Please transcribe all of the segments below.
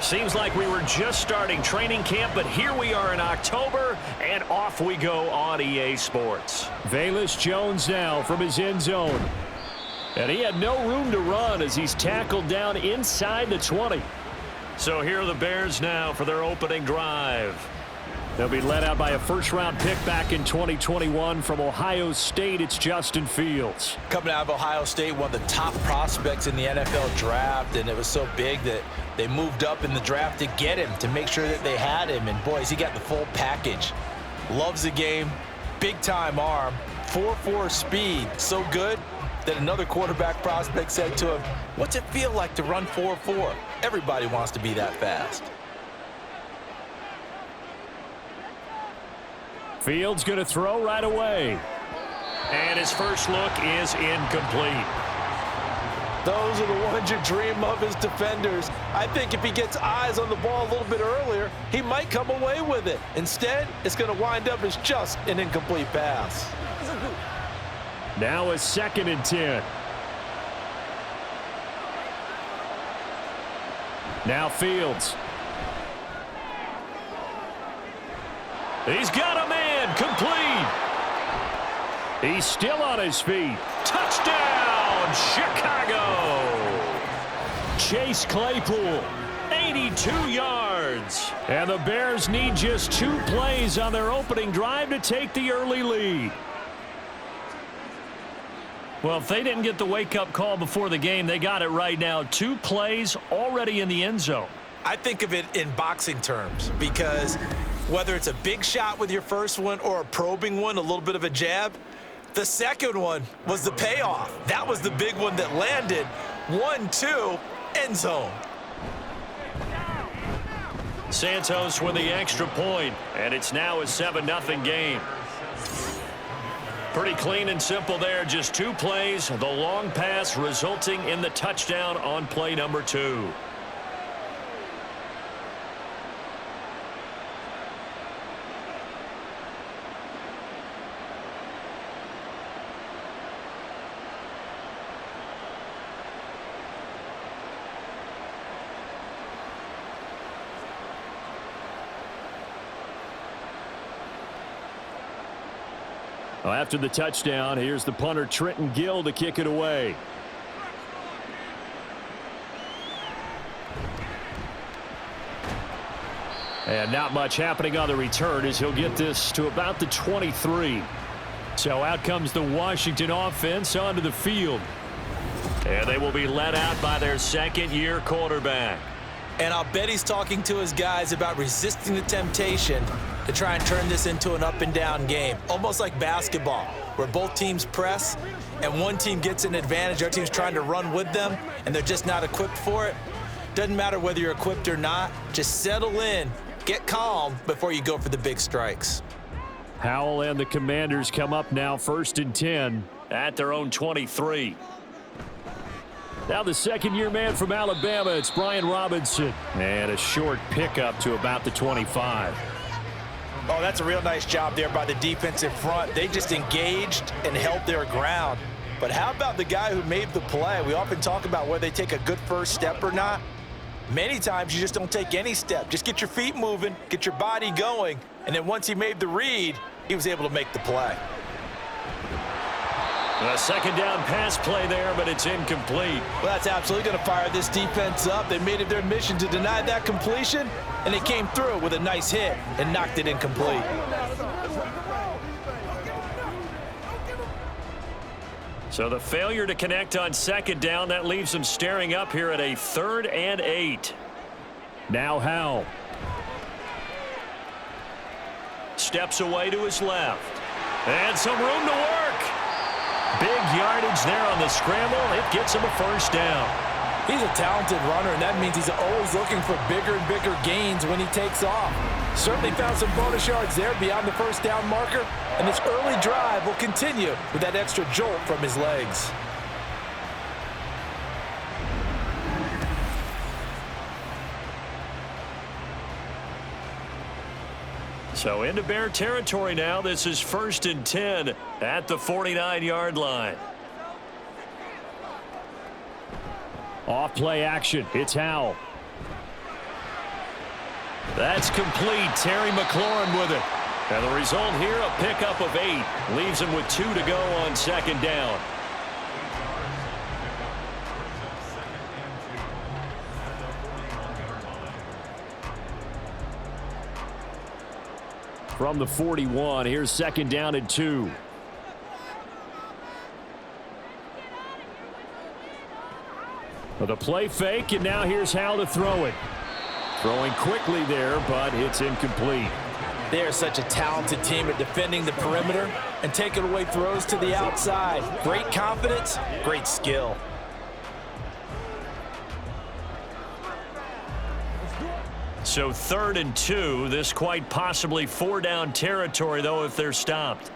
Seems like we were just starting training camp, but here we are in October, and off we go on EA Sports. Velus Jones now from his end zone. And he had no room to run as he's tackled down inside the 20. So here are the Bears now for their opening drive. They'll be led out by a first-round pick back in 2021 from Ohio State. It's Justin Fields. Coming out of Ohio State, one of the top prospects in the NFL draft, and it was so big that they moved up in the draft to get him, to make sure that they had him. And, boys, he got the full package. Loves the game, big-time arm, 4.4 speed, so good that another quarterback prospect said to him, "What's it feel like to run 4.4? Everybody wants to be that fast." Fields going to throw right away. And his first look is incomplete. Those are the ones you dream of as defenders. I think if he gets eyes on the ball a little bit earlier, he might come away with it. Instead, it's going to wind up as just an incomplete pass. Now a 2nd and 10. Now Fields. He's got a man, complete. He's still on his feet. Touchdown, Chicago. Chase Claypool, 82 yards. And the Bears need just 2 plays on their opening drive to take the early lead. Well, if they didn't get the wake-up call before the game, they got it right now. 2 plays already in the end zone. I think of it in boxing terms because whether it's a big shot with your first one or a probing one, a little bit of a jab, the second one was the payoff. That was the big one that landed. 1-2, end zone. Santos with the extra point, and it's now a 7-0 game. Pretty clean and simple there. Just 2 plays. The long pass resulting in the touchdown on play number 2. Well, after the touchdown, here's the punter Trenton Gill to kick it away. And not much happening on the return as he'll get this to about the 23. So out comes the Washington offense onto the field. And they will be led out by their second-year quarterback. And I'll bet he's talking to his guys about resisting the temptation to try and turn this into an up-and-down game. Almost like basketball, where both teams press, and one team gets an advantage. Our team's trying to run with them, and they're just not equipped for it. Doesn't matter whether you're equipped or not. Just settle in, get calm before you go for the big strikes. Howell and the Commanders come up now 1st and 10. At their own 23. Now the second-year man from Alabama, it's Brian Robinson. And a short pickup to about the 25. Oh, that's a real nice job there by the defensive front. They just engaged and held their ground. But how about the guy who made the play? We often talk about whether they take a good first step or not. Many times you just don't take any step. Just get your feet moving, get your body going, and then once he made the read, he was able to make the play. A second down pass play there, but it's incomplete. Well, that's absolutely going to fire this defense up. They made it their mission to deny that completion, and they came through with a nice hit and knocked it incomplete. So the failure to connect on second down, that leaves them staring up here at a 3rd and 8. Now Howell. Steps away to his left. And some room to work. Big yardage there on the scramble. It gets him a first down. He's a talented runner, and that means he's always looking for bigger and bigger gains when he takes off. Certainly found some bonus yards there beyond the first down marker, and this early drive will continue with that extra jolt from his legs. So into Bear territory now. This is 1st and 10 at the 49-yard line. Off play action. It's Howell. That's complete. Terry McLaurin with it. And the result here, a pickup of 8. Leaves him with 2 to go on second down. From the 41, here's second down and 2. With a play fake, and now here's how to throw it. Throwing quickly there, but it's incomplete. They are such a talented team at defending the perimeter and taking away throws to the outside. Great confidence, great skill. So 3rd and 2. This quite possibly 4-down territory, though, if they're stopped.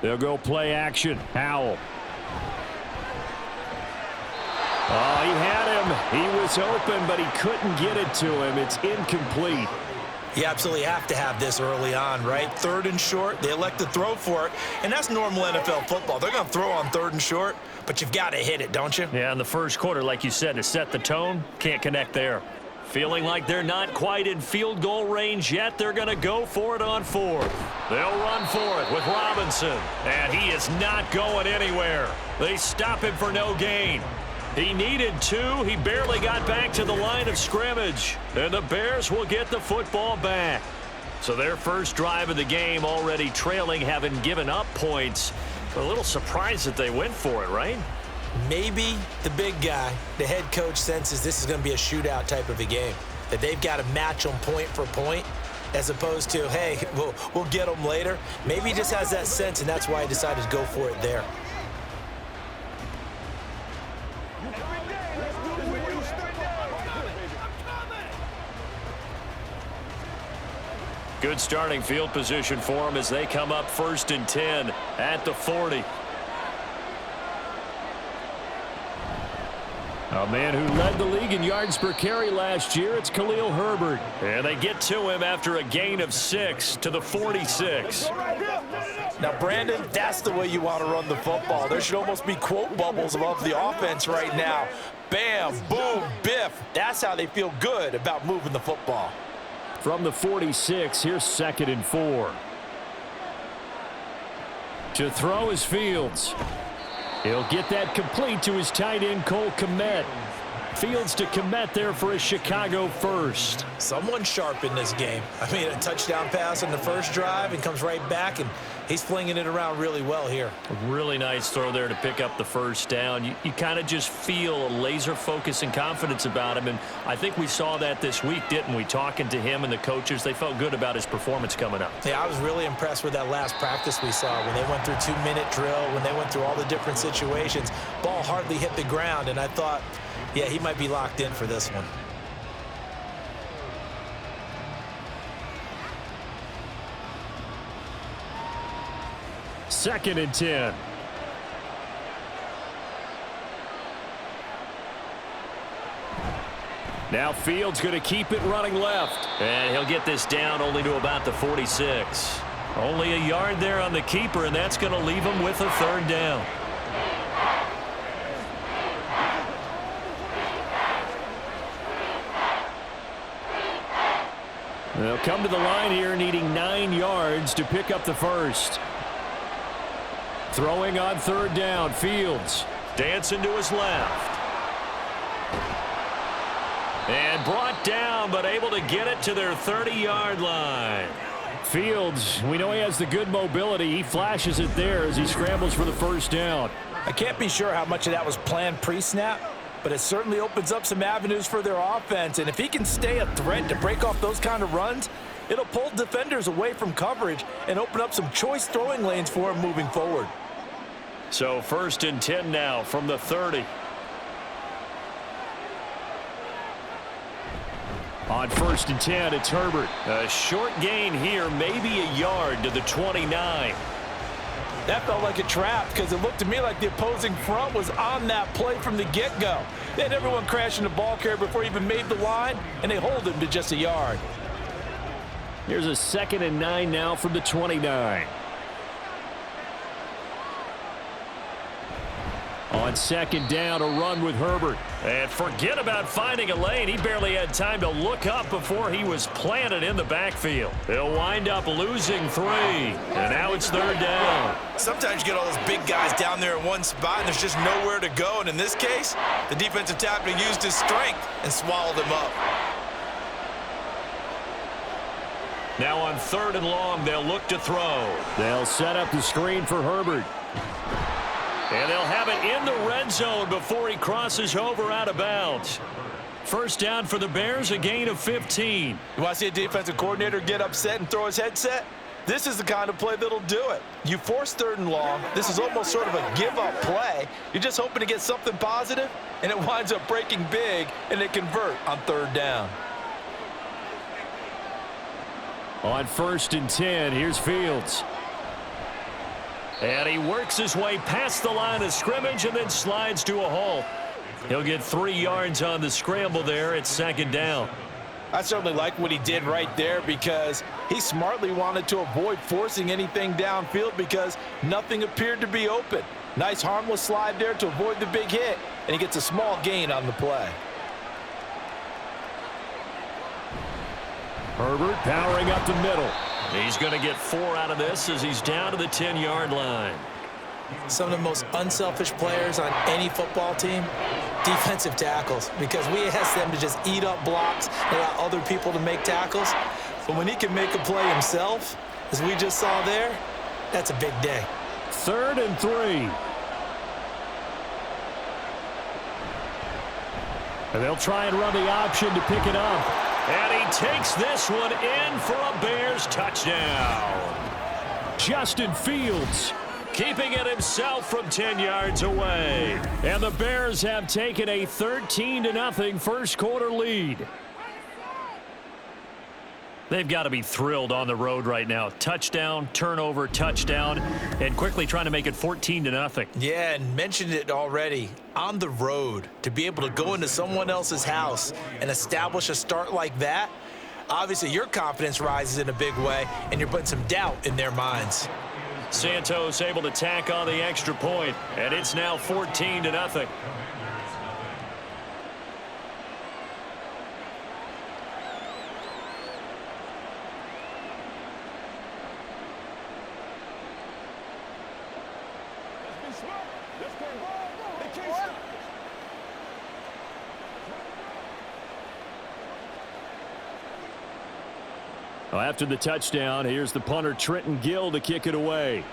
They'll go play action. Howell. Oh, he had him. He was open, but he couldn't get it to him. It's incomplete. You absolutely have to have this early on, right? 3rd and short, they elect to throw for it, and that's normal NFL football. They're going to throw on 3rd and short, but you've got to hit it, don't you? Yeah, in the first quarter, like you said, to set the tone, can't connect there. Feeling like they're not quite in field goal range yet, they're going to go for it on 4th. They'll run for it with Robinson, and he is not going anywhere. They stop him for no gain. He needed 2. He barely got back to the line of scrimmage. And the Bears will get the football back. So their first drive of the game already trailing, having given up points. A little surprised that they went for it, right? Maybe the big guy, the head coach, senses this is going to be a shootout type of a game. That they've got to match them point for point as opposed to, hey, we'll get them later. Maybe he just has that sense, and that's why he decided to go for it there. Good starting field position for them as they come up 1st and 10 at the 40. A man who led the league in yards per carry last year, it's Khalil Herbert. And they get to him after a gain of 6 to the 46. Now, Brandon, that's the way you want to run the football. There should almost be quote bubbles above the offense right now. Bam, boom, biff. That's how they feel good about moving the football. From the 46, here's 2nd and 4. To throw is Fields. He'll get that complete to his tight end, Cole Kmet. Fields to Kmet there for a Chicago first. Someone sharp in this game. I mean, a touchdown pass on the first drive and comes right back, and he's flinging it around really well here. A really nice throw there to pick up the first down. You kind of just feel a laser focus and confidence about him, and I think we saw that this week, didn't we? Talking to him and the coaches, they felt good about his performance coming up. Yeah, I was really impressed with that last practice we saw when they went through 2-minute drill, when they went through all the different situations. Ball hardly hit the ground, and I thought, yeah, he might be locked in for this one. Second and 10. Now Fields going to keep it running left. And he'll get this down only to about the 46. Only a yard there on the keeper, and that's going to leave him with a 3rd down. They'll come to the line here needing 9 yards to pick up the first. Throwing on 3rd down, Fields. Dancing to his left. And brought down, but able to get it to their 30-yard line. Fields, we know he has the good mobility. He flashes it there as he scrambles for the first down. I can't be sure how much of that was planned pre-snap, but it certainly opens up some avenues for their offense. And if he can stay a threat to break off those kind of runs, it'll pull defenders away from coverage and open up some choice throwing lanes for him moving forward. So 1st and 10 now from the 30. On 1st and 10, it's Herbert. A short gain here, maybe a yard to the 29. That felt like a trap because it looked to me like the opposing front was on that play from the get-go. They had everyone crashing the ball carrier before he even made the line, and they hold him to just a yard. Here's a 2nd and 9 now from the 29. On second down, a run with Herbert. And forget about finding a lane. He barely had time to look up before he was planted in the backfield. They'll wind up losing 3. And now it's third down. Sometimes you get all those big guys down there in one spot, and there's just nowhere to go. And in this case, the defensive tackle used his strength and swallowed him up. Now on 3rd and long, they'll look to throw. They'll set up the screen for Herbert. And they'll have it in the red zone before he crosses over out of bounds. First down for the Bears, a gain of 15. You want to see a defensive coordinator get upset and throw his headset? This is the kind of play that'll do it. You force 3rd and long. This is almost sort of a give-up play. You're just hoping to get something positive, and it winds up breaking big, and they convert on 3rd down. On 1st and 10, here's Fields. And he works his way past the line of scrimmage and then slides to a halt. He'll get 3 yards on the scramble there at 2nd down. I certainly like what he did right there because he smartly wanted to avoid forcing anything downfield because nothing appeared to be open. Nice harmless slide there to avoid the big hit, and he gets a small gain on the play. Herbert powering up the middle. He's going to get 4 out of this as he's down to the 10-yard line. Some of the most unselfish players on any football team, defensive tackles, because we ask them to just eat up blocks and allow other people to make tackles. But when he can make a play himself, as we just saw there, that's a big day. 3rd and 3. And they'll try and run the option to pick it up. And he takes this one in for a Bears touchdown. Justin Fields keeping it himself from 10 yards away. And the Bears have taken a 13-0 first quarter lead. They've got to be thrilled on the road right now. Touchdown, turnover, touchdown, and quickly trying to make it 14-0. Yeah, and mentioned it already. On the road, to be able to go into someone else's house and establish a start like that, obviously your confidence rises in a big way, and you're putting some doubt in their minds. Santos able to tack on the extra point, and it's now 14-0. Well, after the touchdown, here's the punter Trenton Gill to kick it away.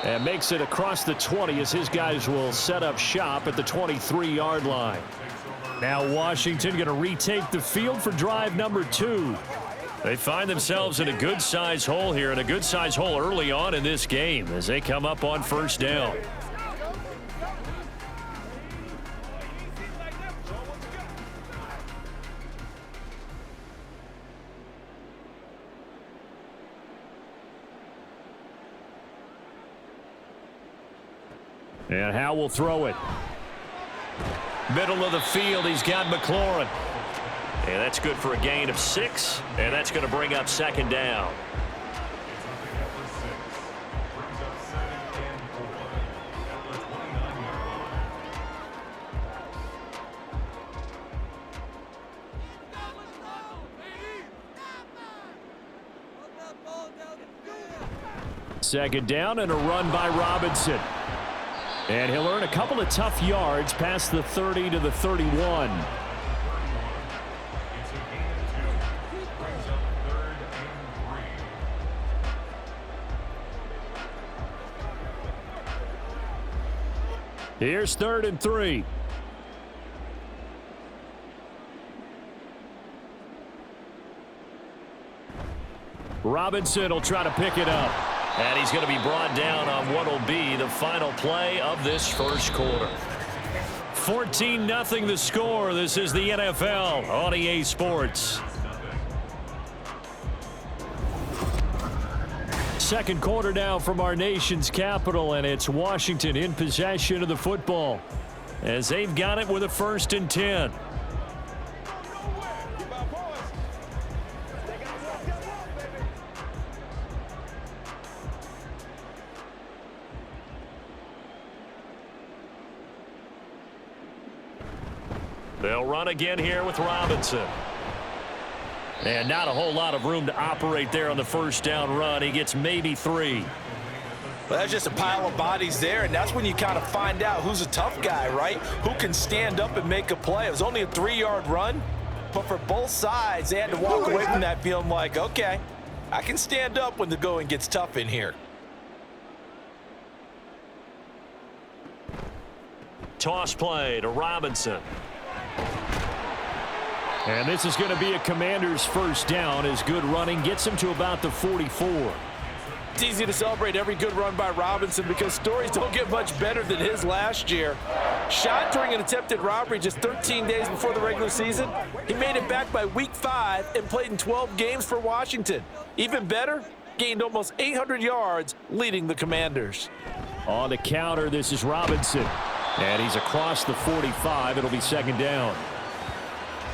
And makes it across the 20 as his guys will set up shop at the 23-yard line. Now Washington going to retake the field for drive number 2. They find themselves in a good-sized hole here, and a good-sized hole early on in this game as they come up on first down. And Howe will throw it. Middle of the field, he's got McLaurin. And that's good for a gain of 6, and that's going to bring up 2nd down. Second down and a run by Robinson. And he'll earn a couple of tough yards past the 30 to the 31. Here's 3rd and 3. Robinson will try to pick it up. And he's going to be brought down on what will be the final play of this first quarter. 14-0 the score. This is the NFL on EA Sports. Second quarter now from our nation's capital, and it's Washington in possession of the football as they've got it with a 1st and 10. They'll run again here with Robinson. And not a whole lot of room to operate there on the first down run. He gets maybe 3. Well, that's just a pile of bodies there, and that's when you kind of find out who's a tough guy, right? Who can stand up and make a play. It was only a 3-yard run, but for both sides, they had to walk away from that feeling like, okay, I can stand up when the going gets tough in here. Toss play to Robinson. And this is going to be a Commander's first down as good running gets him to about the 44. It's easy to celebrate every good run by Robinson because stories don't get much better than his last year. Shot during an attempted robbery just 13 days before the regular season. He made it back by week 5 and played in 12 games for Washington. Even better, gained almost 800 yards leading the Commanders. On the counter, this is Robinson. And he's across the 45. It'll be second down.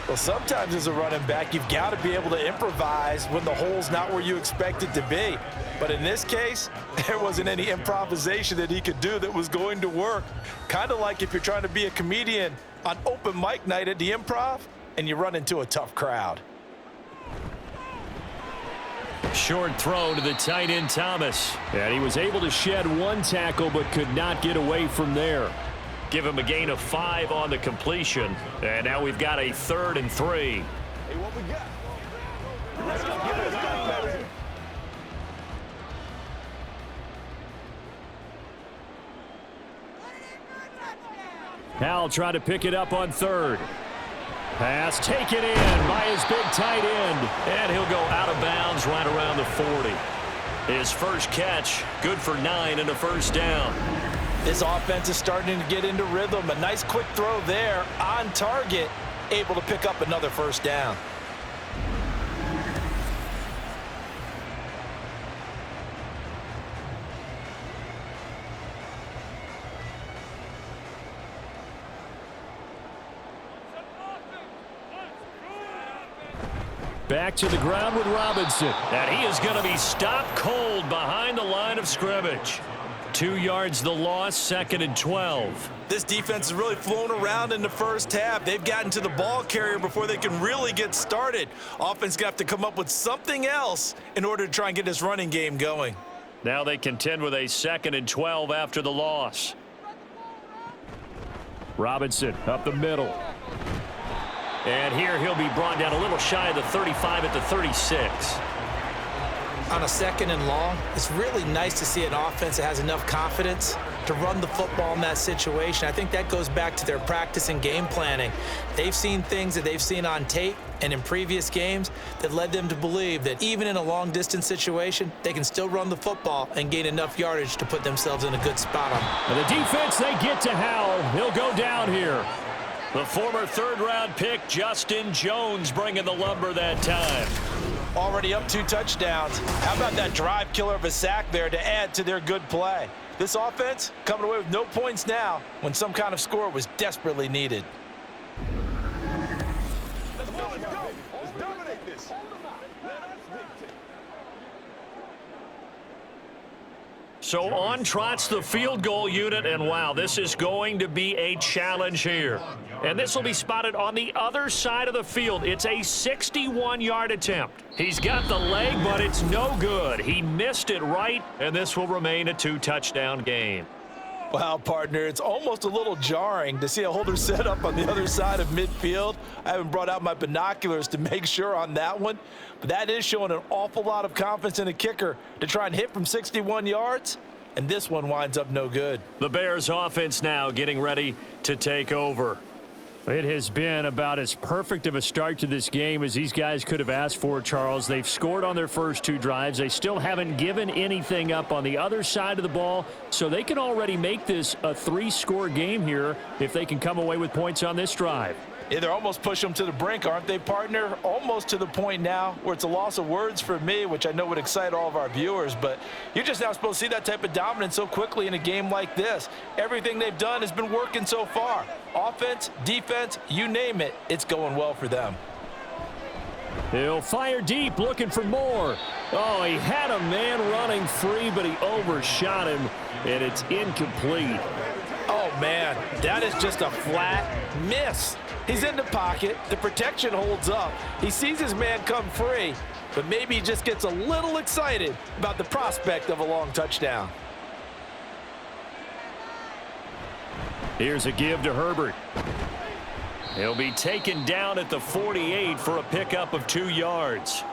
Well, sometimes as a running back, you've got to be able to improvise when the hole's not where you expect it to be. But in this case, there wasn't any improvisation that he could do that was going to work. Kind of like if you're trying to be a comedian on open mic night at the Improv and you run into a tough crowd. Short throw to the tight end Thomas. And he was able to shed 1 tackle but could not get away from there. Give him a gain of 5 on the completion. And now we've got a 3rd and 3. Hey, what we got? Let's go. Howell trying to pick it up on 3rd. Pass taken in by his big tight end. And he'll go out of bounds right around the 40. His first catch, good for 9 and a first down. This offense is starting to get into rhythm. A nice quick throw there on target, able to pick up another first down. Back to the ground with Robinson. And he is going to be stopped cold behind the line of scrimmage. 2 yards the loss, 2nd and 12. This defense has really flown around in the first half. They've gotten to the ball carrier before they can really get started. Offense got to come up with something else in order to try and get this running game going. Now they contend with a 2nd and 12 after the loss. Robinson up the middle. And here he'll be brought down a little shy of the 35 at the 36. On a 2nd and long, it's really nice to see an offense that has enough confidence to run the football in that situation. I think that goes back to their practice and game planning. They've seen things that they've seen on tape and in previous games that led them to believe that even in a long-distance situation, they can still run the football and gain enough yardage to put themselves in a good spot on. And the defense, they get to Howell. He'll go down here. The former 3rd-round pick, Justin Jones, bringing the lumber that time. Already up 2 touchdowns. How about that drive killer of a sack there to add to their good play? This offense coming away with no points now when some kind of score was desperately needed. Let's go. Let's dominate this. Let us dictate. So on trots the field goal unit, and wow, this is going to be a challenge here. And this will be spotted on the other side of the field. It's a 61-yard attempt. He's got the leg, but it's no good. He missed it right, and this will remain a 2-touchdown game. Wow, partner, it's almost a little jarring to see a holder set up on the other side of midfield. I haven't brought out my binoculars to make sure on that one, but that is showing an awful lot of confidence in a kicker to try and hit from 61 yards, and this one winds up no good. The Bears offense now getting ready to take over. It has been about as perfect of a start to this game as these guys could have asked for, Charles. They've scored on their first 2 drives. They still haven't given anything up on the other side of the ball, so they can already make this a 3-score game here if they can come away with points on this drive. Yeah, they're almost pushing them to the brink, aren't they, partner? Almost to the point now where it's a loss of words for me, which I know would excite all of our viewers, but you're just not supposed to see that type of dominance so quickly in a game like this. Everything they've done has been working so far. Offense, defense, you name it, it's going well for them. He'll fire deep, looking for more. Oh, he had a man running free, but he overshot him, and it's incomplete. Oh, man, that is just a flat miss. He's in the pocket. The protection holds up. He sees his man come free, but maybe he just gets a little excited about the prospect of a long touchdown. Here's a give to Herbert. He'll be taken down at the 48 for a pickup of 2 yards.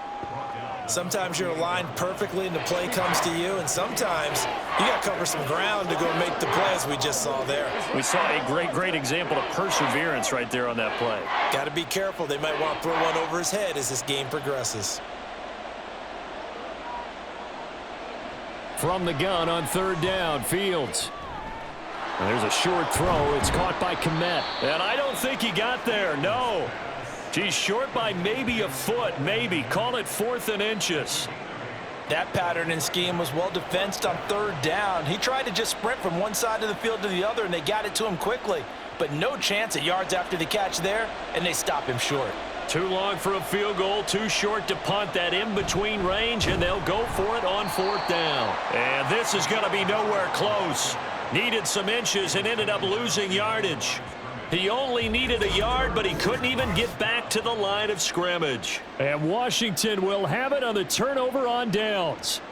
Sometimes you're aligned perfectly and the play comes to you, and sometimes you got to cover some ground to go make the play, as we just saw there. We saw a great example of perseverance right there on that play. Got to be careful. They might want to throw one over his head as this game progresses. From the gun on 3rd down, Fields. There's a short throw. It's caught by Kmet. And I don't think he got there, no. He's short by maybe a foot, maybe. Call it 4th and inches. That pattern and scheme was well defensed on 3rd down. He tried to just sprint from one side of the field to the other, and they got it to him quickly. But no chance at yards after the catch there, and they stop him short. Too long for a field goal, too short to punt that in-between range, and they'll go for it on 4th down. And this is going to be nowhere close. Needed some inches and ended up losing yardage. He only needed a yard, but he couldn't even get back to the line of scrimmage. And Washington will have it on the turnover on downs.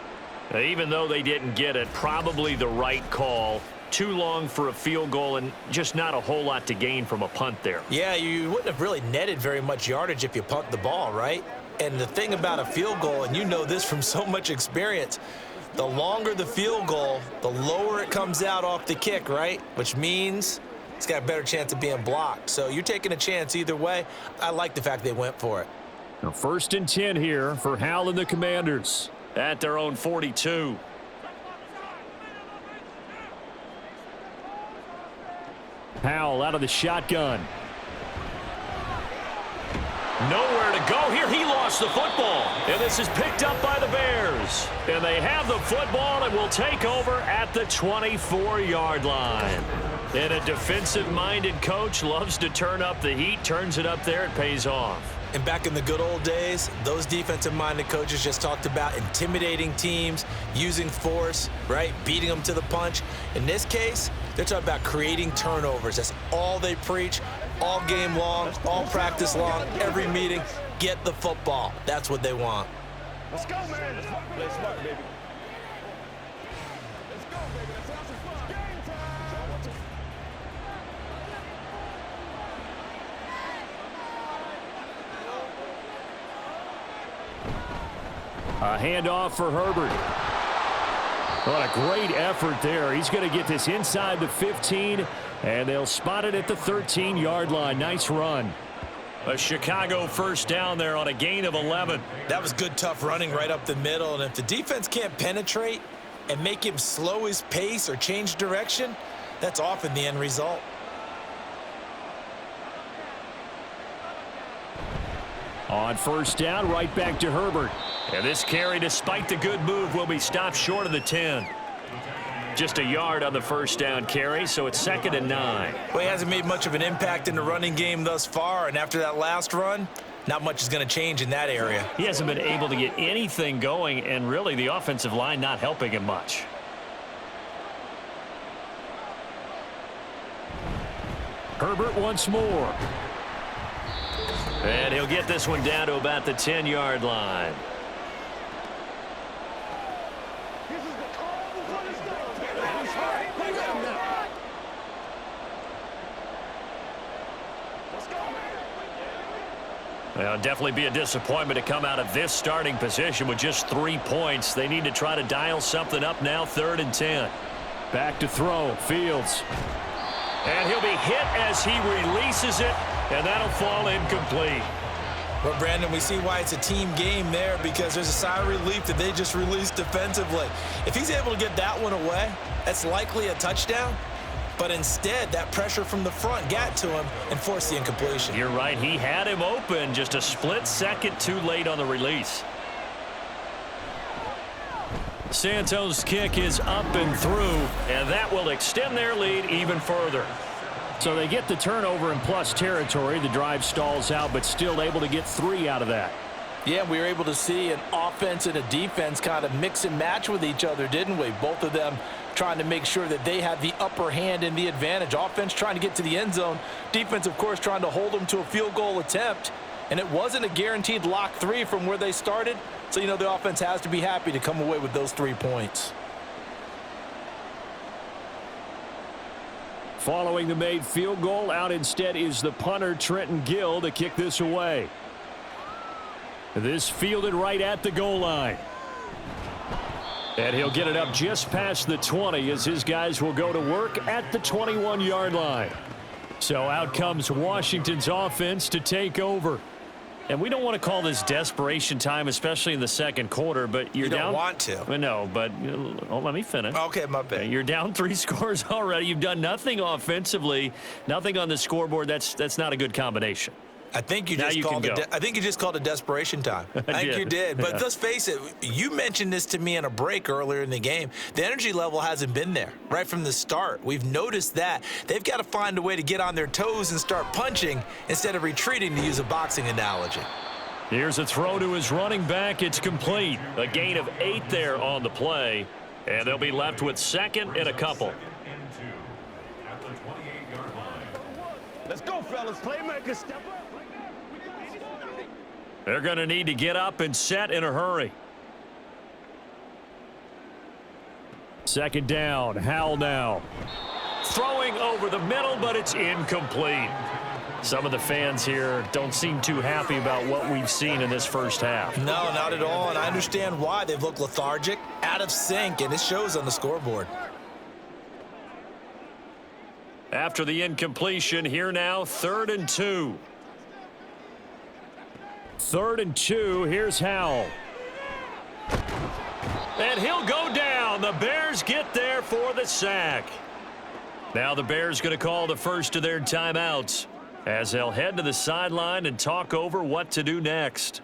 Even though they didn't get it, probably the right call. Too long for a field goal and just not a whole lot to gain from a punt there. Yeah, you wouldn't have really netted very much yardage if you punt the ball, right? And the thing about a field goal, and you know this from so much experience, the longer the field goal, the lower it comes out off the kick, right? Which means it's got a better chance of being blocked. So you're taking a chance either way. I like the fact they went for it. Now 1st and 10 here for Hal and the Commanders. At their own 42. Howell out of the shotgun. Nowhere to go here. He lost the football. And this is picked up by the Bears. And they have the football and will take over at the 24-yard line. And a defensive-minded coach loves to turn up the heat, turns it up there, it pays off. And back in the good old days, those defensive-minded coaches just talked about intimidating teams, using force, right, beating them to the punch. In this case, they're talking about creating turnovers. That's all they preach, all game long, all practice long, every meeting. Get the football. That's what they want. Let's go, man. Let's play smart, baby. Let's go, baby. Let's have some fun. Game time. A handoff for Herbert. What a great effort there. He's going to get this inside the 15, and they'll spot it at the 13-yard line. Nice run. A Chicago 1st down there on a gain of 11. That was good, tough running right up the middle. And if the defense can't penetrate and make him slow his pace or change direction, that's often the end result. On 1st down, right back to Herbert. And this carry, despite the good move, will be stopped short of the 10. Just a yard on the 1st down carry, so it's 2nd and 9. Well, he hasn't made much of an impact in the running game thus far, and after that last run, not much is going to change in that area. He hasn't been able to get anything going, and really the offensive line not helping him much. Herbert once more. And he'll get this one down to about the 10-yard line. Well, definitely be a disappointment to come out of this starting position with just 3 points. They need to try to dial something up now, 3rd and 10. Back to throw, Fields. And he'll be hit as he releases it, and that'll fall incomplete. Well, Brandon, we see why it's a team game there, because there's a sigh of relief that they just released defensively. If he's able to get that one away, that's likely a touchdown. But instead, that pressure from the front got to him and forced the incompletion. You're right. He had him open, just a split second too late on the release. Santos' kick is up and through, and that will extend their lead even further. So they get the turnover in plus territory. The drive stalls out, but still able to get 3 out of that. Yeah, we were able to see an offense and a defense kind of mix and match with each other, didn't we? Both of them trying to make sure that they have the upper hand and the advantage. Offense trying to get to the end zone. Defense, of course, trying to hold them to a field goal attempt. And it wasn't a guaranteed lock 3 from where they started. So, the offense has to be happy to come away with those 3 points. Following the made field goal, out instead is the punter, Trenton Gill, to kick this away. This fielded right at the goal line. And he'll get it up just past the 20 as his guys will go to work at the 21-yard line. So out comes Washington's offense to take over. And we don't want to call this desperation time, especially in the second quarter, but you're down. You don't want to. No, but let me finish. Okay, my bad. You're down 3 scores already. You've done nothing offensively, nothing on the scoreboard. That's not a good combination. I think you just called it desperation time. I think you did. But let's face it, you mentioned this to me in a break earlier in the game. The energy level hasn't been there right from the start. We've noticed that. They've got to find a way to get on their toes and start punching instead of retreating, to use a boxing analogy. Here's a throw to his running back. It's complete. A gain of 8 there on the play. And they'll be left with 2nd and a couple. Let's go, fellas. Playmakers, step up. They're going to need to get up and set in a hurry. 2nd down. Howell now. Throwing over the middle, but it's incomplete. Some of the fans here don't seem too happy about what we've seen in this first half. No, not at all, and I understand why. They've looked lethargic, out of sync, and it shows on the scoreboard. After the incompletion, here now, 3rd and 2. 3rd and 2, here's Howell. And he'll go down. The Bears get there for the sack. Now the Bears going to call the first of their timeouts as they'll head to the sideline and talk over what to do next.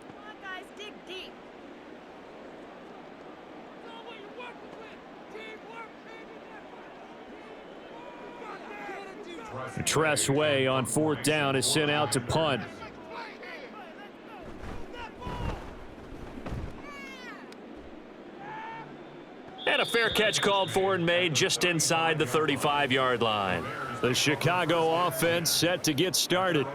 Tress Way on 4th down is sent out to punt. And a fair catch called for and made just inside the 35-yard line. The Chicago offense set to get started.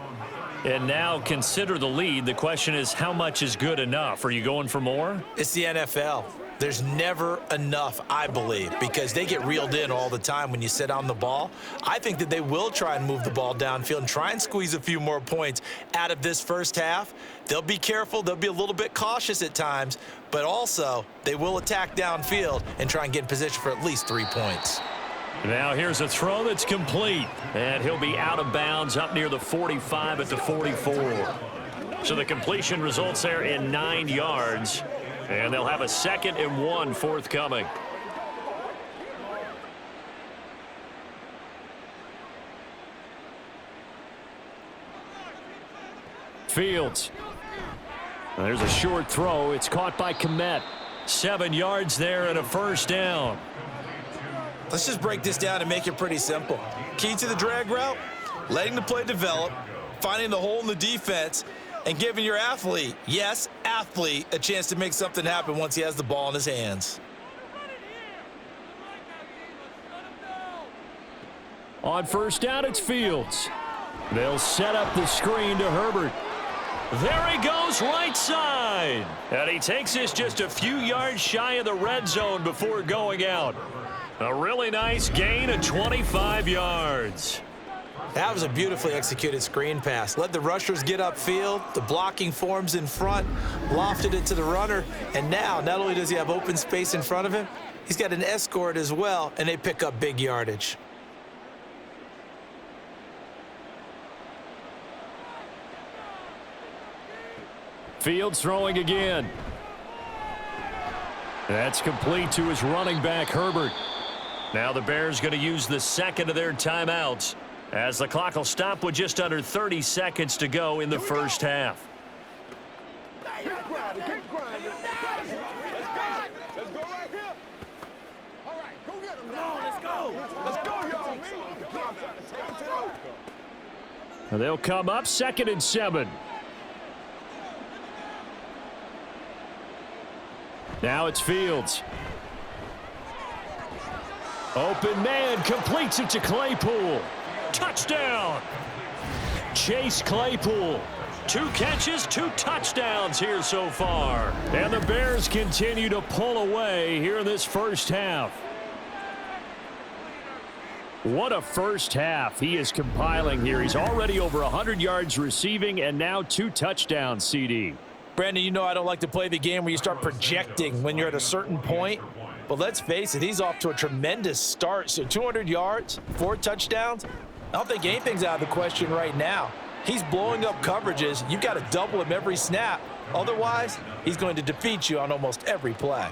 And now consider the lead. The question is, how much is good enough? Are you going for more? It's the NFL. There's never enough, I believe, because they get reeled in all the time when you sit on the ball. I think that they will try and move the ball downfield and try and squeeze a few more points out of this first half. They'll be careful. They'll be a little bit cautious at times, but also they will attack downfield and try and get in position for at least 3 points. Now here's a throw that's complete, and he'll be out of bounds up near the 45 at the 44. So the completion results there in 9 yards. And they'll have a 2nd and 1 forthcoming. Fields. There's a short throw. It's caught by Kmet. 7 yards there and a 1st down. Let's just break this down and make it pretty simple. Key to the drag route, letting the play develop, finding the hole in the defense, and giving your athlete, yes, athlete, a chance to make something happen once he has the ball in his hands. On 1st down, it's Fields. They'll set up the screen to Herbert. There he goes, right side. And he takes this just a few yards shy of the red zone before going out. A really nice gain of 25 yards. That was a beautifully executed screen pass. Let the rushers get upfield. The blocking forms in front. Lofted it to the runner. And now, not only does he have open space in front of him, he's got an escort as well, and they pick up big yardage. Fields throwing again. That's complete to his running back, Herbert. Now the Bears going to use the 2nd of their timeouts, as the clock will stop with just under 30 seconds to go in the first half. Keep grinding, keep grinding. Let's go right here. All right, go get him now. Let's go. Let's go, y'all. They'll come up 2nd and 7. Now it's Fields. Open man completes it to Claypool. Touchdown! Chase Claypool. 2 catches, 2 touchdowns here so far. And the Bears continue to pull away here in this first half. What a first half he is compiling here. He's already over 100 yards receiving and now 2 touchdowns, CD. Brandon, you know I don't like to play the game where you start projecting when you're at a certain point. But let's face it, he's off to a tremendous start. So 200 yards, 4 touchdowns. I don't think anything's out of the question right now. He's blowing up coverages. You've got to double him every snap. Otherwise, he's going to defeat you on almost every play.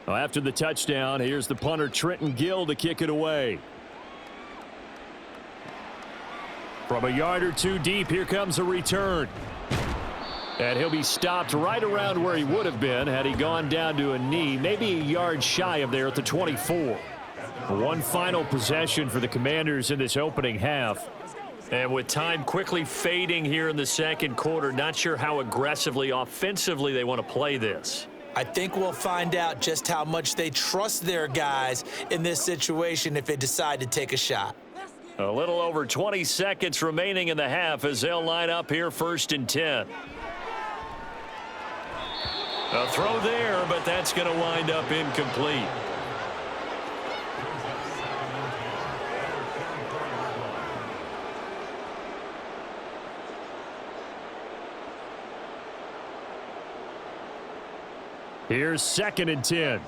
Well, after the touchdown, here's the punter Trenton Gill to kick it away. From a yard or 2 deep, here comes a return. And he'll be stopped right around where he would have been had he gone down to a knee, maybe a yard shy of there at the 24. One final possession for the Commanders in this opening half. And with time quickly fading here in the second quarter, not sure how aggressively, offensively they want to play this. I think we'll find out just how much they trust their guys in this situation if they decide to take a shot. A little over 20 seconds remaining in the half as they'll line up here 1st and 10. A throw there, but that's going to wind up incomplete. Here's 2nd and 10.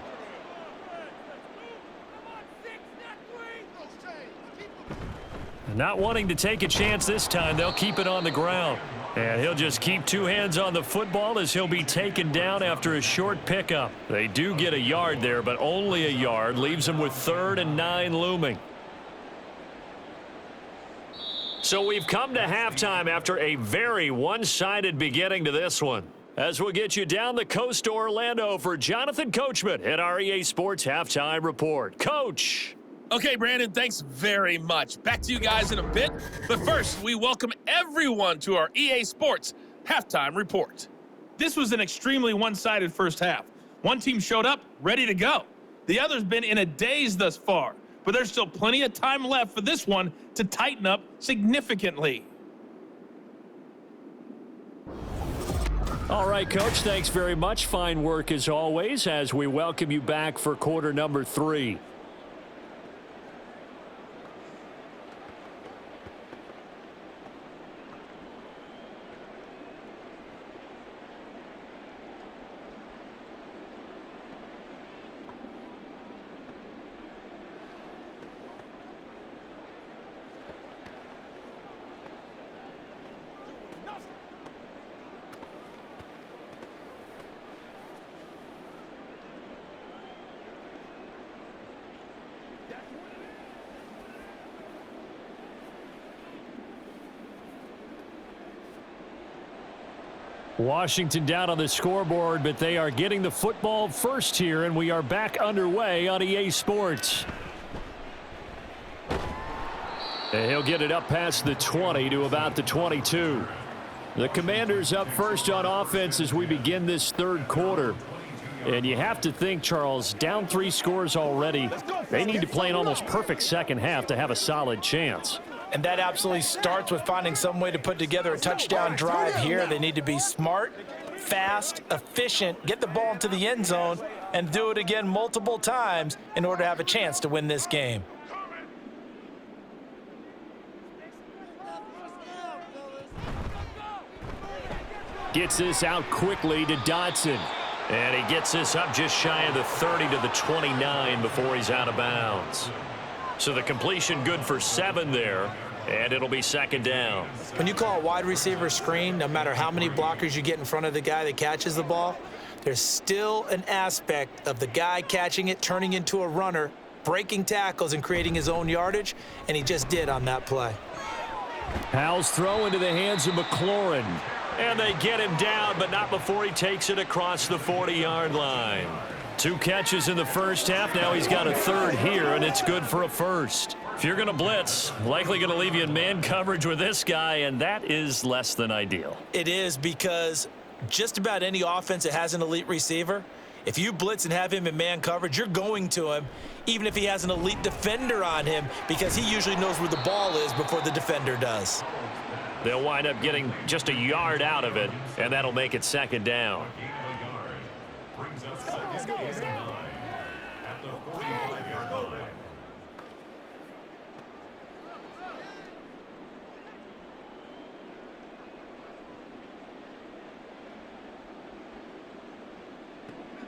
Not wanting to take a chance this time, they'll keep it on the ground. And he'll just keep 2 hands on the football as he'll be taken down after a short pickup. They do get a yard there, but only a yard. Leaves them with 3rd and 9 looming. So we've come to halftime after a very one-sided beginning to this one. As we'll get you down the coast to Orlando for Jonathan Coachman at our EA Sports Halftime Report. Coach. Okay, Brandon, thanks very much. Back to you guys in a bit. But first, we welcome everyone to our EA Sports Halftime Report. This was an extremely one-sided first half. One team showed up, ready to go. The other's been in a daze thus far, but there's still plenty of time left for this one to tighten up significantly. All right, Coach, thanks very much. Fine work as always as we welcome you back for quarter number 3. Washington down on the scoreboard, but they are getting the football first here, and we are back underway on EA Sports. And he'll get it up past the 20 to about the 22. The Commanders up first on offense as we begin this third quarter. And you have to think, Charles, down 3 scores already. They need to play an almost perfect second half to have a solid chance. And that absolutely starts with finding some way to put together a touchdown drive here. They need to be smart, fast, efficient, get the ball into the end zone, and do it again multiple times in order to have a chance to win this game. Gets this out quickly to Dotson. And he gets this up just shy of the 30 to the 29 before he's out of bounds. So the completion good for 7 there, and it'll be second down. When you call a wide receiver screen, no matter how many blockers you get in front of the guy that catches the ball, there's still an aspect of the guy catching it turning into a runner breaking tackles and creating his own yardage, and he just did on that play. Howell's throw into the hands of McLaurin. And they get him down, but not before he takes it across the 40-yard line. 2 catches in the first half. Now he's got a third here, and it's good for a first. If you're going to blitz, likely going to leave you in man coverage with this guy, and that is less than ideal. It is, because just about any offense that has an elite receiver, if you blitz and have him in man coverage, you're going to him, even if he has an elite defender on him, because he usually knows where the ball is before the defender does. They'll wind up getting just a yard out of it, and that'll make it second down.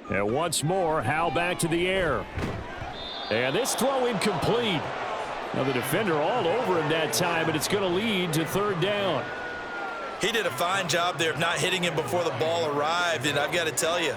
And once more, Howell back to the air. And this throw incomplete. Now the defender all over him that time, but it's going to lead to third down. He did a fine job there of not hitting him before the ball arrived, and I've got to tell you,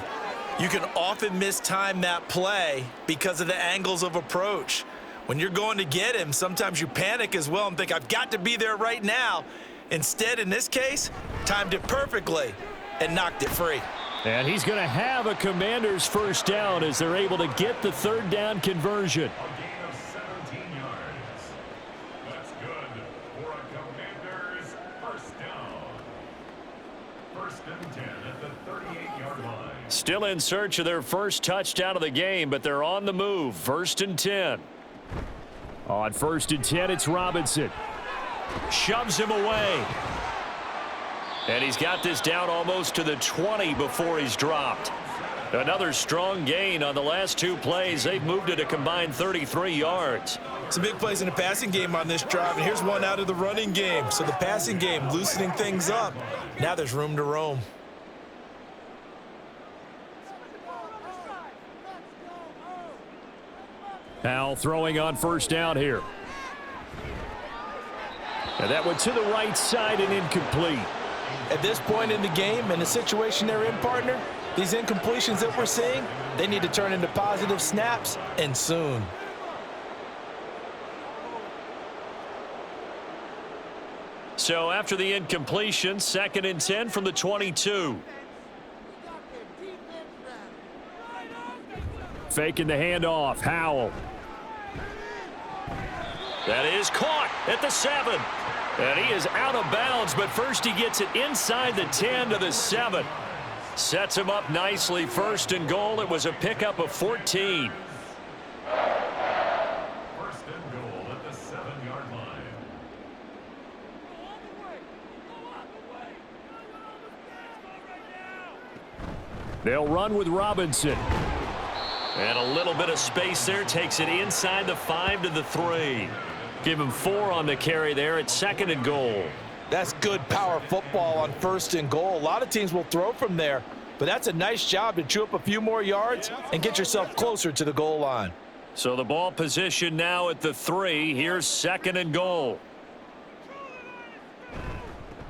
you can often mistime that play because of the angles of approach. When you're going to get him, sometimes you panic as well and think, I've got to be there right now. Instead, in this case, timed it perfectly and knocked it free. And he's going to have a Commander's first down as they're able to get the third down conversion. Still in search of their first touchdown of the game, but they're on the move. 1st and 10. On 1st and 10, it's Robinson. Shoves him away. And he's got this down almost to the 20 before he's dropped. Another strong gain on the last 2 plays. They've moved it a combined 33 yards. Some big plays in the passing game on this drive, and here's one out of the running game. So the passing game loosening things up. Now there's room to roam. Howell throwing on first down here. And that went to the right side and incomplete. At this point in the game and the situation they're in, partner, these incompletions that we're seeing, they need to turn into positive snaps, and soon. So after the incompletion, 2nd and 10 from the 22. Faking the handoff, Howell. That is caught at the 7. And he is out of bounds, but first he gets it inside the 10 to the 7. Sets him up nicely. 1st and goal. It was a pickup of 14. 1st and goal at the 7-yard line. They'll run with Robinson. And a little bit of space there. Takes it inside the 5 to the 3. Give him 4 on the carry there at 2nd and goal. That's good power football on 1st and goal. A lot of teams will throw from there, but that's a nice job to chew up a few more yards and get yourself closer to the goal line. So the ball position now at the 3. Here's 2nd and goal.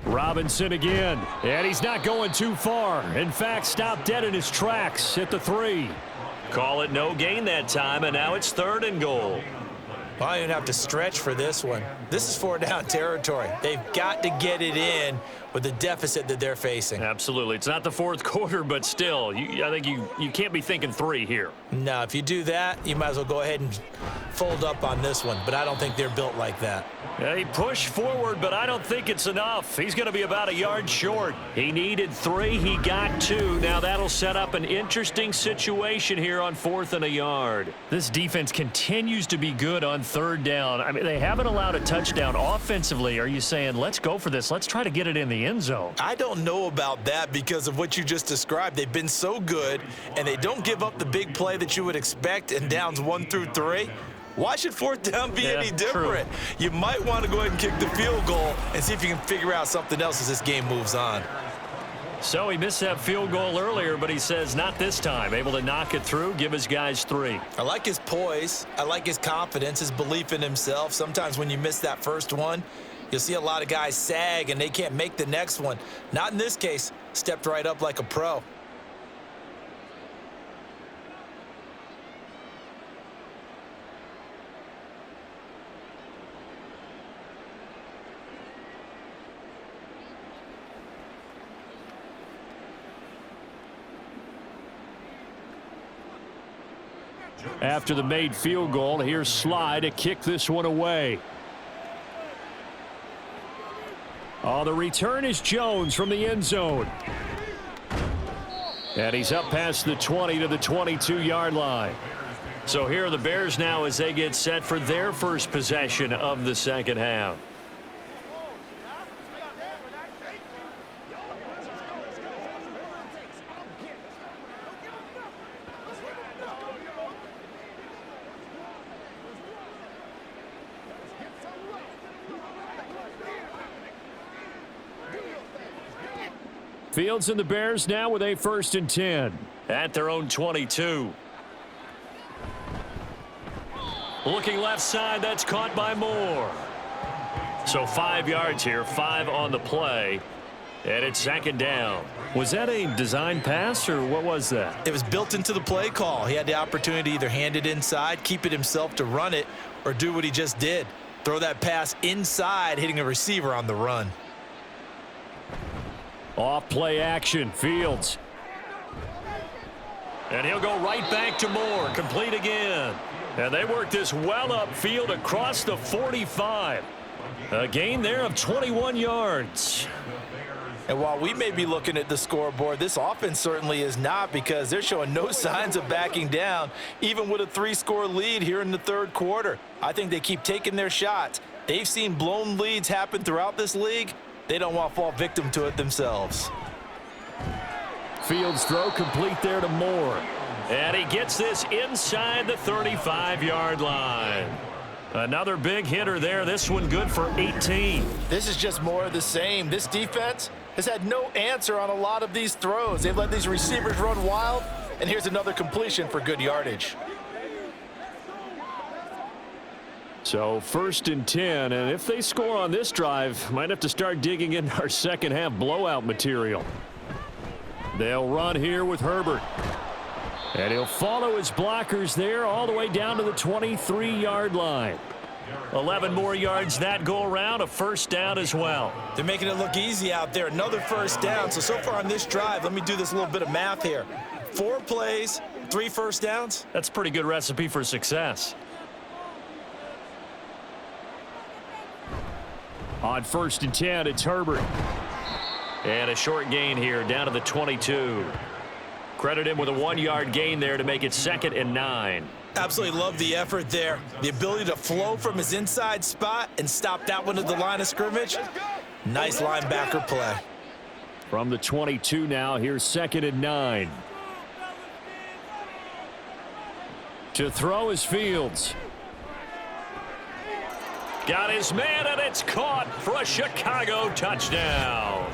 Robinson again, and he's not going too far. In fact, stopped dead in his tracks at the 3. Call it no gain that time, and now it's 3rd and goal. Well, I don't even have to stretch for this one. This is 4-down territory. They've got to get it in with the deficit that they're facing. Absolutely. It's not the 4th quarter, but still, I think you can't be thinking 3 here. No, if you do that, you might as well go ahead and fold up on this one, but I don't think they're built like that. Yeah, he pushed forward, but I don't think it's enough. He's going to be about a yard short. He needed 3. He got 2. Now that'll set up an interesting situation here on 4th and a yard. This defense continues to be good on 3rd down. I mean, they haven't allowed a touchdown offensively. Are you saying, let's go for this? Let's try to get it in the end zone. I don't know about that because of what you just described. They've been so good, and they don't give up the big play that you would expect in downs 1 through 3. Why should 4th down be any different? True. You might want to go ahead and kick the field goal and see if you can figure out something else as this game moves on. So he missed that field goal earlier, but he says not this time. Able to knock it through, give his guys 3. I like his poise. I like his confidence, his belief in himself. Sometimes when you miss that first one, you'll see a lot of guys sag and they can't make the next one. Not in this case. Stepped right up like a pro. After the made field goal, here's Sly to kick this one away. Oh, the return is Jones from the end zone. And he's up past the 20 to the 22-yard line. So here are the Bears now as they get set for their first possession of the second half. Fields and the Bears now with a 1st and 10. At their own 22. Looking left side, that's caught by Moore. So 5 yards here, 5 on the play. And it's 2nd down. Was that a design pass or what was that? It was built into the play call. He had the opportunity to either hand it inside, keep it himself to run it, or do what he just did. Throw that pass inside, hitting a receiver on the run. Off play action, Fields. And he'll go right back to Moore, complete again. And they work this well upfield across the 45. A gain there of 21 yards. And while we may be looking at the scoreboard, this offense certainly is not, because they're showing no signs of backing down, even with a 3-score lead here in the 3rd quarter. I think they keep taking their shots. They've seen blown leads happen throughout this league. They don't want to fall victim to it themselves. Fields throw complete there to Moore. And he gets this inside the 35-yard line. Another big hitter there. This one good for 18. This is just more of the same. This defense has had no answer on a lot of these throws. They've let these receivers run wild, and here's another completion for good yardage. So 1st and 10, and if they score on this drive, might have to start digging in our second half blowout material. They'll run here with Herbert. And he'll follow his blockers there all the way down to the 23-yard line. 11 more yards that go around, a 1st down as well. They're making it look easy out there. Another 1st down. So far on this drive, let me do this little bit of math here. 4 plays, 3 1st downs. That's a pretty good recipe for success. On 1st and 10, it's Herbert. And a short gain here down to the 22. Credit him with a 1-yard gain there to make it 2nd and 9. Absolutely love the effort there. The ability to flow from his inside spot and stop that one at the line of scrimmage. Nice linebacker play. From the 22 now, here's 2nd and 9. To throw is Fields. Got his man, and it's caught for a Chicago touchdown.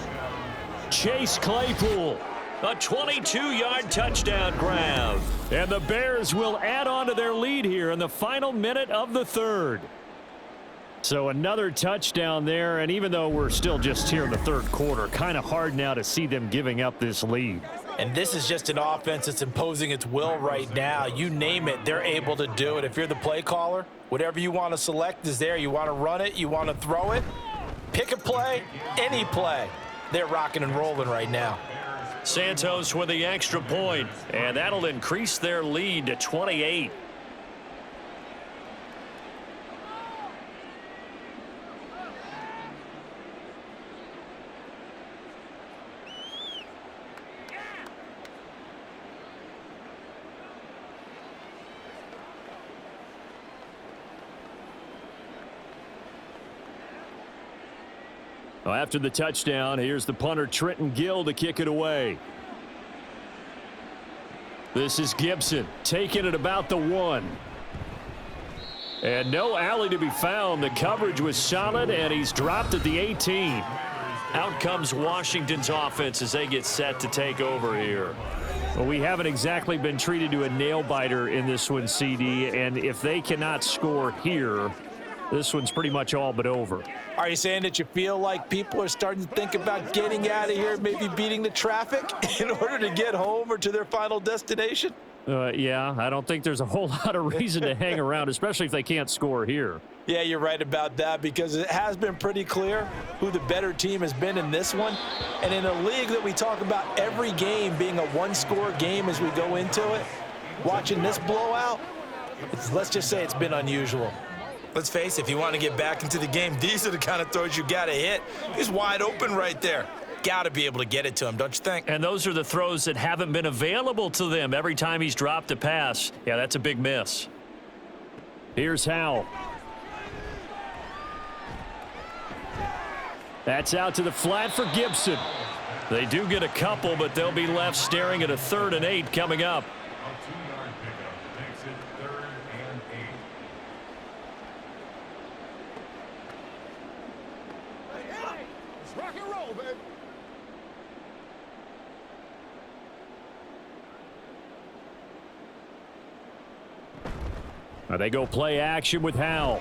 Chase Claypool. A 22-yard touchdown grab. And the Bears will add on to their lead here in the final minute of the 3rd. So another touchdown there, and even though we're still just here in the 3rd quarter, kind of hard now to see them giving up this lead. And this is just an offense that's imposing its will right now. You name it, they're able to do it. If you're the play caller, whatever you want to select is there. You want to run it, you want to throw it, pick a play, any play. They're rocking and rolling right now. Santos with the extra point, and that'll increase their lead to 28. Well, after the touchdown, here's the punter Trenton Gill to kick it away. This is Gibson taking it about the 1. And no alley to be found. The coverage was solid, and he's dropped at the 18. Out comes Washington's offense as they get set to take over here. Well, we haven't exactly been treated to a nail-biter in this one, CD, and if they cannot score here, this one's pretty much all but over. Are you saying that you feel like people are starting to think about getting out of here, maybe beating the traffic in order to get home or to their final destination? Yeah, I don't think there's a whole lot of reason to hang around, especially if they can't score here. Yeah, you're right about that, because it has been pretty clear who the better team has been in this one. And in a league that we talk about every game being a 1-score game as we go into it, watching this blowout, let's just say it's been unusual. Let's face it, if you want to get back into the game, these are the kind of throws you got to hit. He's wide open right there. Got to be able to get it to him, don't you think? And those are the throws that haven't been available to them every time he's dropped a pass. Yeah, that's a big miss. Here's Howell. That's out to the flat for Gibson. They do get a couple, but they'll be left staring at a 3rd and 8 coming up. A 2-yard pickup makes it 3rd and 8. Let's rock and roll, baby. Now they go play action with Howell.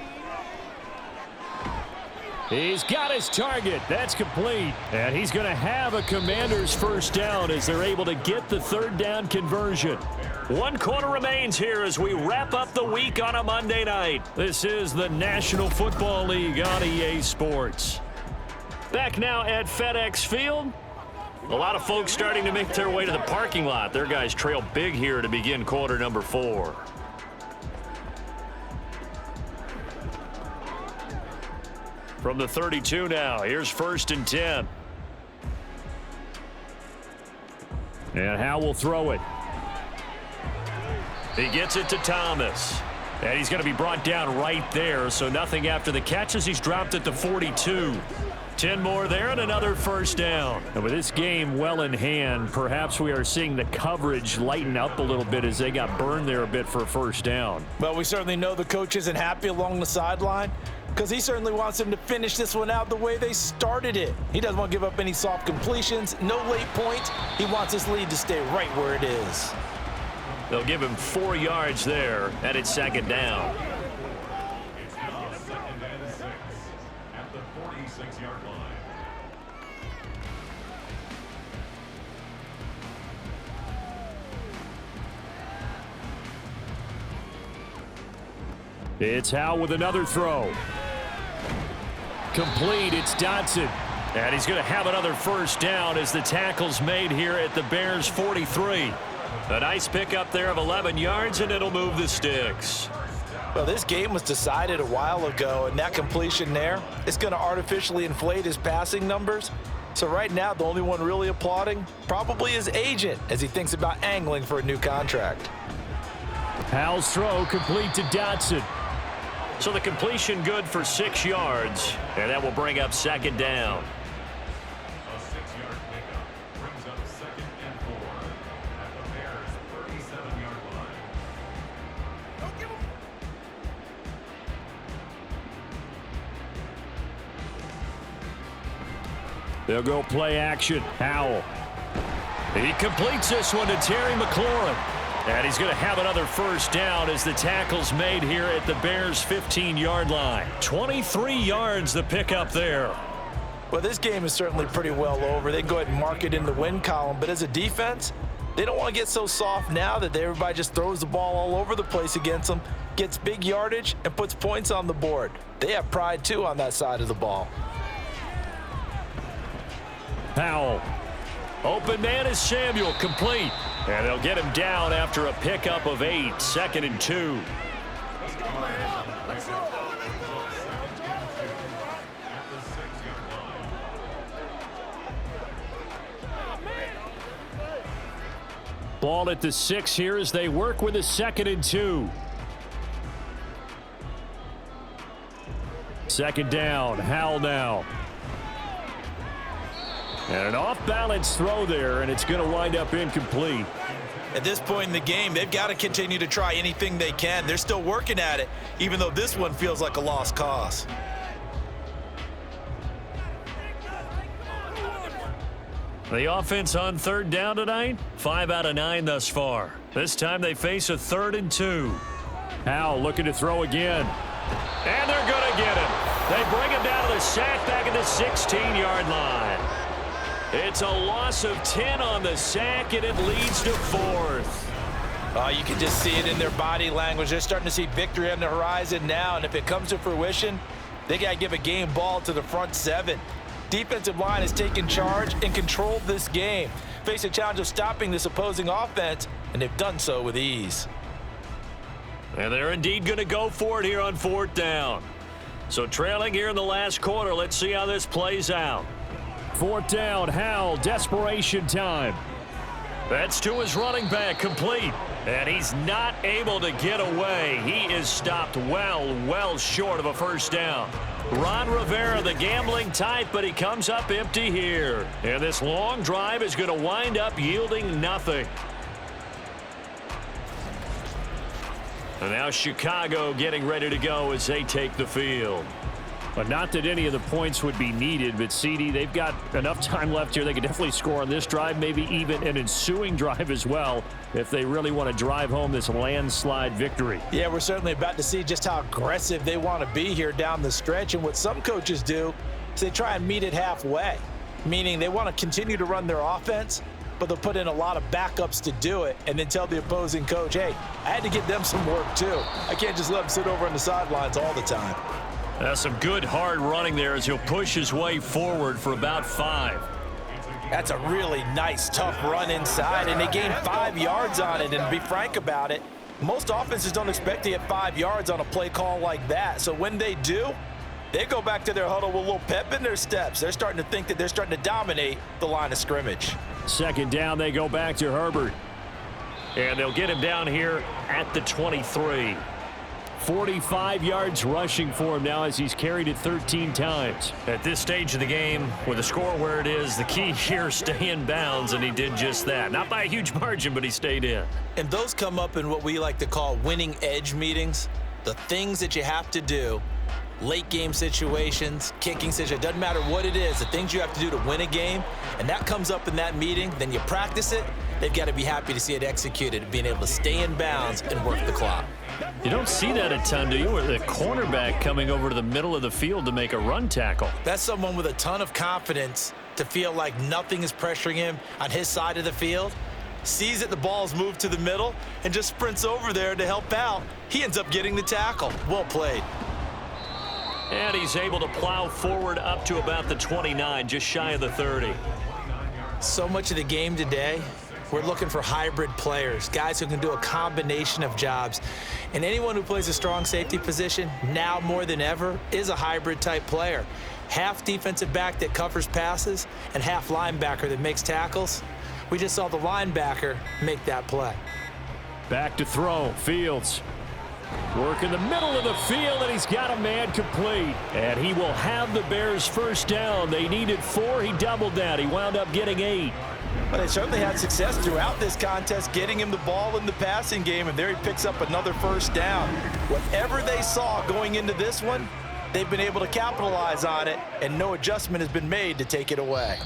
He's got his target. That's complete. And he's going to have a Commander's first down as they're able to get the 3rd down conversion. 1 quarter remains here as we wrap up the week on a Monday night. This is the National Football League on EA Sports. Back now at FedEx Field. A lot of folks starting to make their way to the parking lot. Their guys trail big here to begin quarter number 4. From the 32 now, here's 1st and 10. And Howell will throw it. He gets it to Thomas. And he's going to be brought down right there, so nothing after the catch as he's dropped at the 42. 10 more there and another 1st down. And with this game well in hand, perhaps we are seeing the coverage lighten up a little bit as they got burned there a bit for a 1st down. Well, we certainly know the coach isn't happy along the sideline because he certainly wants them to finish this one out the way they started it. He doesn't want to give up any soft completions, no late points. He wants his lead to stay right where it is. They'll give him 4 yards there, and it's 2nd down. It's now 2nd and 6 at the 46-yard line. It's Howell with another throw. Complete. It's Dotson. And he's going to have another 1st down as the tackle's made here at the Bears' 43. A nice pickup there of 11 yards, and it'll move the sticks. Well, this game was decided a while ago, and that completion there is going to artificially inflate his passing numbers. So right now, the only one really applauding probably his agent as he thinks about angling for a new contract. Howell's throw complete to Dotson. So the completion good for 6 yards, and that will bring up 2nd down. A 6-yard pickup brings up 2nd and 4 at the Bears' 37-yard line. They'll go play action. Howell. He completes this one to Terry McLaurin. And he's going to have another 1st down as the tackle's made here at the Bears' 15-yard line. 23 yards the pickup there. Well, this game is certainly pretty well over. They can go ahead and mark it in the win column. But as a defense, they don't want to get so soft now that everybody just throws the ball all over the place against them, gets big yardage, and puts points on the board. They have pride, too, on that side of the ball. Howell. Open man is Samuel, complete. And they'll get him down after a pickup of 8, 2nd and 2. Ball at the 6 here as they work with a 2nd and 2. 2nd down. Howell now. And an off-balance throw there, and it's going to wind up incomplete. At this point in the game, they've got to continue to try anything they can. They're still working at it, even though this one feels like a lost cause. The offense on 3rd down tonight, 5 out of 9 thus far. This time they face a 3rd and 2. Howell looking to throw again. And they're going to get him. They bring him down to the sack back at the 16-yard line. It's a loss of 10 on the sack, and it leads to 4th. You can just see it in their body language. They're starting to see victory on the horizon now, and if it comes to fruition, they got to give a game ball to the front 7. Defensive line has taken charge and controlled this game. Face a challenge of stopping this opposing offense, and they've done so with ease. And they're indeed going to go for it here on 4th down. So trailing here in the last quarter, let's see how this plays out. 4th down, Howell, desperation time. That's to his running back, complete. And he's not able to get away. He is stopped well short of a first down. Ron Rivera, the gambling type, but he comes up empty here. And this long drive is going to wind up yielding nothing. And now Chicago getting ready to go as they take the field. But not that any of the points would be needed, but CD, they've got enough time left here. They could definitely score on this drive, maybe even an ensuing drive as well, if they really want to drive home this landslide victory. Yeah, we're certainly about to see just how aggressive they want to be here down the stretch. And what some coaches do is they try and meet it halfway, meaning they want to continue to run their offense, but they'll put in a lot of backups to do it and then tell the opposing coach, hey, I had to get them some work too. I can't just let them sit over on the sidelines all the time. Some good hard running there as he'll push his way forward for about 5. That's a really nice, tough run inside, and they gained 5 yards on it. And to be frank about it, most offenses don't expect to get 5 yards on a play call like that. So when they do, they go back to their huddle with a little pep in their steps. They're starting to think that they're starting to dominate the line of scrimmage. 2nd down, they go back to Herbert. And they'll get him down here at the 23. 45 yards rushing for him now as he's carried it 13 times. At this stage of the game, with the score where it is, the key here, stay in bounds, and he did just that. Not by a huge margin, but he stayed in. And those come up in what we like to call winning edge meetings. The things that you have to do, late game situations, kicking situations, doesn't matter what it is, the things you have to do to win a game, and that comes up in that meeting, then you practice it. They've got to be happy to see it executed, being able to stay in bounds and work the clock. You don't see that a ton, do you? With the cornerback coming over to the middle of the field to make a run tackle. That's someone with a ton of confidence to feel like nothing is pressuring him on his side of the field, sees that the ball's moved to the middle, and just sprints over there to help out. He ends up getting the tackle. Well played. And he's able to plow forward up to about the 29, just shy of the 30. So much of the game today, we're looking for hybrid players, guys who can do a combination of jobs. And anyone who plays a strong safety position, now more than ever, is a hybrid type player. Half defensive back that covers passes and half linebacker that makes tackles. We just saw the linebacker make that play. Back to throw, Fields. Work in the middle of the field, and he's got a man complete. And he will have the Bears first down. They needed 4. He doubled that. He wound up getting 8. But they certainly had success throughout this contest, getting him the ball in the passing game, and there he picks up another first down. Whatever they saw going into this one, they've been able to capitalize on it, and no adjustment has been made to take it away.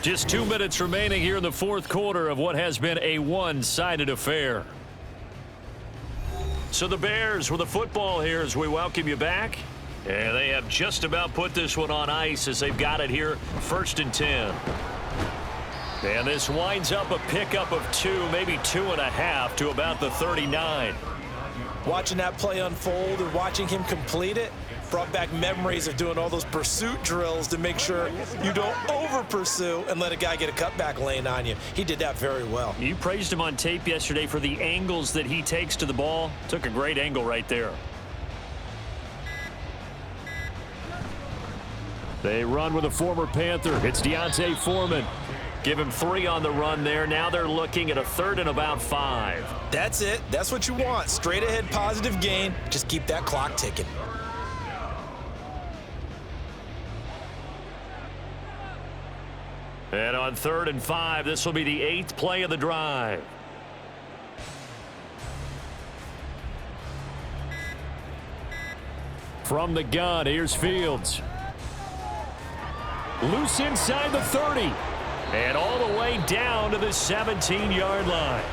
Just 2 minutes remaining here in the 4th quarter of what has been a one-sided affair. So the Bears with the football here as we welcome you back. And they have just about put this one on ice as they've got it here, 1st and 10. And this winds up a pickup of 2, maybe 2.5 to about the 39. Watching that play unfold and watching him complete it brought back memories of doing all those pursuit drills to make sure you don't over-pursue and let a guy get a cutback lane on you. He did that very well. You praised him on tape yesterday for the angles that he takes to the ball. Took a great angle right there. They run with a former Panther. It's Deontay Foreman. Give him 3 on the run there. Now they're looking at a 3rd and about 5. That's it. That's what you want. Straight ahead positive gain. Just keep that clock ticking. And on 3rd and 5, this will be the 8th play of the drive. From the gun, here's Fields. Loose inside the 30. And all the way down to the 17-yard line.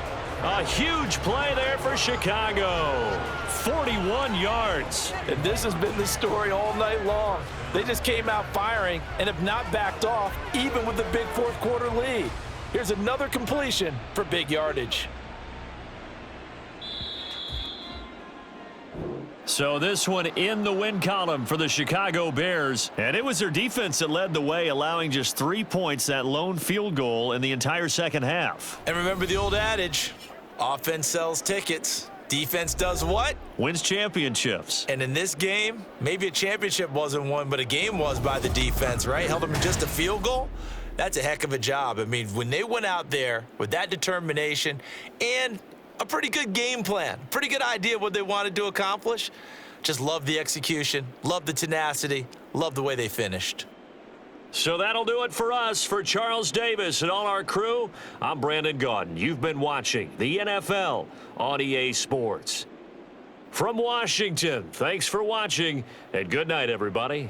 A huge play there for Chicago. 41 yards. And this has been the story all night long. They just came out firing and have not backed off, even with the big 4th quarter lead. Here's another completion for big yardage. So this one in the win column for the Chicago Bears. And it was their defense that led the way, allowing just 3 points, that lone field goal in the entire second half. And remember the old adage, offense sells tickets. Defense does what? Wins championships. And in this game, maybe a championship wasn't won, but a game was by the defense, right? Held them to just a field goal. That's a heck of a job. I mean, when they went out there with that determination and a pretty good game plan, pretty good idea what they wanted to accomplish, just love the execution, love the tenacity, love the way they finished. So that'll do it for us. For Charles Davis and all our crew, I'm Brandon Gaudin. You've been watching the NFL on EA Sports. From Washington, thanks for watching, and good night, everybody.